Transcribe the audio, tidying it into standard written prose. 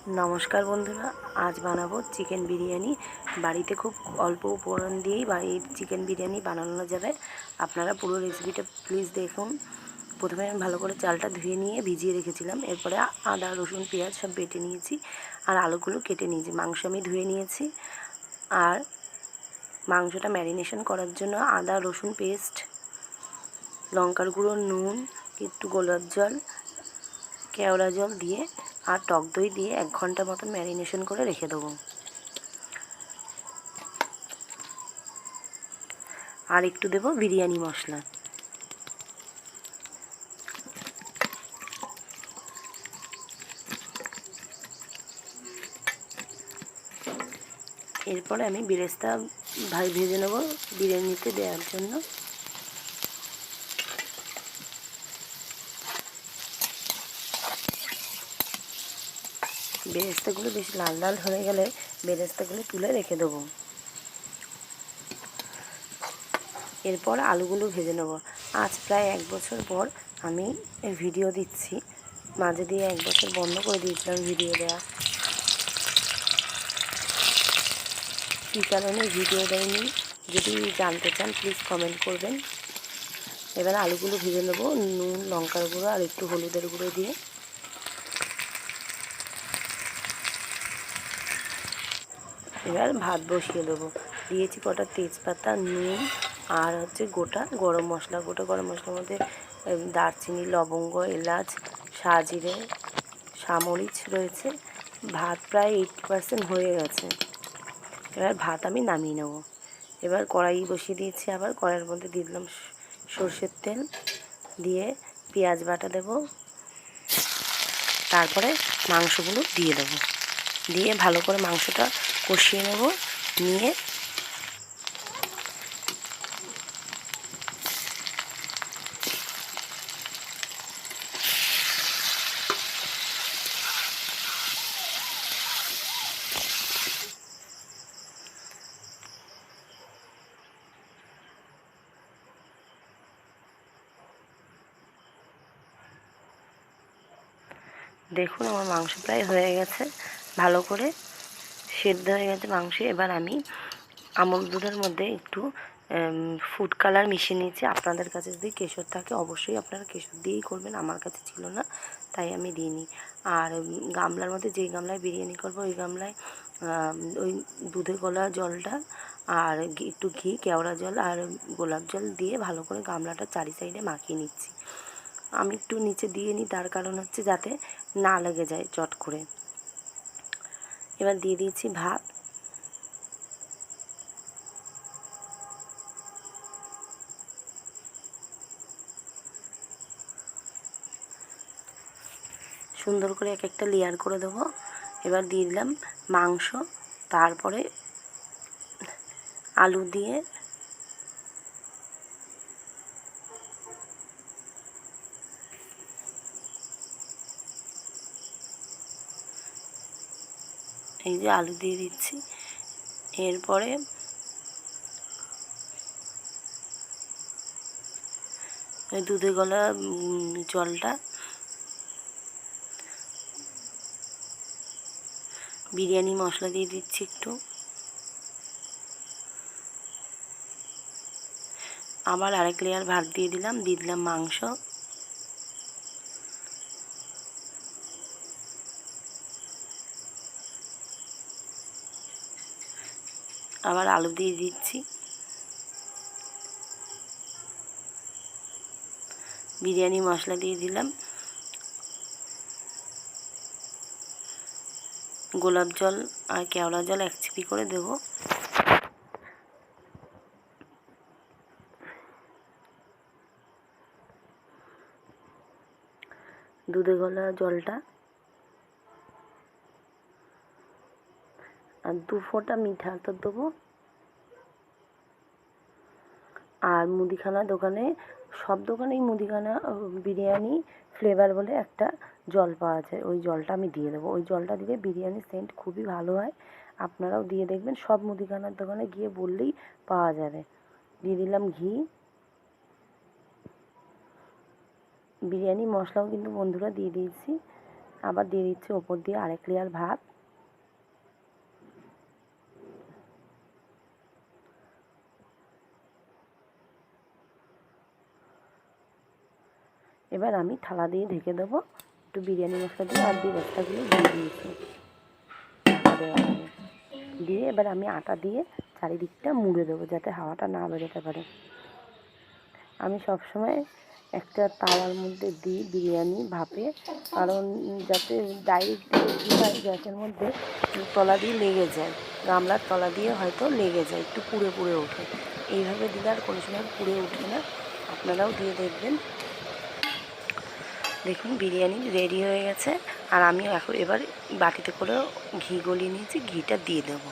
নমস্কার বন্ধুরা, আজ বানাবো চিকেন বিরিয়ানি। বাড়িতে খুব অল্প উপকরণ দিয়েই এই চিকেন বিরিয়ানি বানানো যাবে। আপনারা পুরো রেসিপিটা প্লিজ দেখুন। প্রথমে আমি ভালো করে চালটা ধুয়ে নিয়ে ভিজিয়ে রেখেছিলাম। এরপরে আদা রসুন পেঁয়াজ সব বেটে নিয়েছি আর আলুগুলো কেটে নিয়েছি। মাংস আমি ধুয়ে নিয়েছি। আর মাংসটা ম্যারিনেশন করার জন্য আদা রসুন পেস্ট, লঙ্কার গুঁড়ো, নুন, একটু গোলাপ জল, কেওড়া জল দিয়ে আর টক দই দিয়ে 1 ঘন্টা মতন ম্যারিনেশন করে রেখে দেবো। আর একটু দেবো বিরিয়ানি মশলা। এরপরে আমি বেরেস্তা ভেজে নেবো বিরিয়ানিতে দেওয়ার জন্য। বেরেস্তাগুলো বেশ লাল লাল হয়ে গেলে বেরেস্তাগুলো তুলে রেখে দেবো। এরপর আলুগুলো ভেজে নেব। আজ প্রায় 1 বছর পর আমি ভিডিও দিচ্ছি। মাঝে দিয়ে 1 বছর বন্ধ করে দিয়েছিলাম ভিডিও দেওয়া। কী কারণে ভিডিও দেয়নি যদি জানতে চান প্লিজ কমেন্ট করবেন। এবার আলুগুলো ভেজে নেব নুন, লঙ্কার গুঁড়ো আর একটু হলুদের গুঁড়ো দিয়ে। এবার ভাত বসিয়ে দেবো। দিয়েছি কটা তেজপাতা, নুন আর গোটা গরম মশলা। গোটা গরম মশলার মধ্যে দারচিনি, লবঙ্গ, এলাচ, সাজিরে, সামরিচ রয়েছে। ভাত প্রায় 80% হয়ে গেছে। এবার ভাত আমি নামিয়ে নেব। এবার কড়াই বসিয়ে দিয়েছি। আবার কড়াইয়ের মধ্যে দিয়ে দিলাম সর্ষের তেল, দিয়ে পেঁয়াজ বাটা দেব। তারপরে মাংসগুলো দিয়ে দেবো। দিয়ে ভালো করে মাংসটা কষিয়ে নেব। নিয়ে দেখুন আমার মাংস প্রায় হয়ে গেছে, ভালো করে সেদ্ধ হয়ে গেছে মাংস। এবার আমি আমুল দুধের মধ্যে একটু ফুড কালার মিশিয়ে নিয়েছি। আপনাদের কাছে যদি কেশর থাকে অবশ্যই আপনারা কেশর দিয়েই করবেন, আমার কাছে ছিল না তাই আমি দিইনি। আর গামলার মধ্যে, যেই গামলায় বিরিয়ানি করবো ওই গামলায় ওই দুধে গলা জলটা আর একটু ঘি, কেওড়া জল আর গোলাপ জল দিয়ে ভালো করে গামলাটা চারি সাইডে মাখিয়ে নিচ্ছি। আমি একটু নিচে দিয়ে নিই, তার কারণ হচ্ছে যাতে না লেগে যায় চট করে। এবার দিয়ে দিয়েছি ভাত। সুন্দর করে এক একটা লেয়ার করে দেবো। এবার দিয়ে দিলাম মাংস, তারপরে আলু দিয়ে এই যে আলু দিয়ে দিচ্ছি। এরপরে ওই দুধে গলা জলটা, বিরিয়ানি মশলা দিয়ে দিচ্ছি একটু। আবার আরেক লেয়ার ভাত দিয়ে দিলাম মাংস। আবার আলু দিয়ে দিচ্ছি। বিরিয়ানি মশলা দিয়ে দিলাম। গোলাপ জল আর কেওড়া জল 1 চিপি করে দেবো। দুধে গলা জলটা আর 2 ফোঁটা মিঠা আতর দেবো। আর মুদিখানা দোকানে, সব দোকানেই মুদিখানা বিরিয়ানি ফ্লেভার বলে একটা জল পাওয়া যায়, ওই জলটা আমি দিয়ে দেবো। ওই জলটা দিলে বিরিয়ানির সেন্ট খুবই ভালো হয়। আপনারাও দিয়ে দেখবেন, সব মুদিখানার দোকানে গিয়ে বললেই পাওয়া যাবে। দিয়ে দিলাম ঘি। বিরিয়ানি মশলাও কিন্তু বন্ধুরা দিয়ে দিয়েছি। আবার দিয়ে দিচ্ছি ওপর দিয়ে আরেক লেয়ার ভাত। এবার আমি থালা দিয়ে ঢেকে দেবো, একটু বিরিয়ানি মশলা দিয়ে আর বেরেস্তাগুলো দিয়ে দিয়েছি ঢাকা দেওয়ার আগে। দিয়ে এবার আমি আটা দিয়ে চারিদিকটা মুড়ে দেবো যাতে হাওয়াটা না বেরোতে পারে। আমি সবসময় একটা তাওয়ার মধ্যে দিই বিরিয়ানি ভাপে, কারণ যাতে ডাইরেক্ট দিলে কী হয় গ্যাসের মধ্যে তলা দিয়ে লেগে যায়, গামলার তলা দিয়ে হয়তো লেগে যায়, একটু পুড়ে পুড়ে ওঠে। এইভাবে দিলে আর কোনো সময় পুড়ে ওঠে না, আপনারাও দিয়ে দেখবেন। দেখুন বিরিয়ানি রেডি হয়ে গেছে। আর আমি এখন এবার বাটিতে করে ঘি গলিয়ে নিয়েছি, ঘিটা দিয়ে দেবো।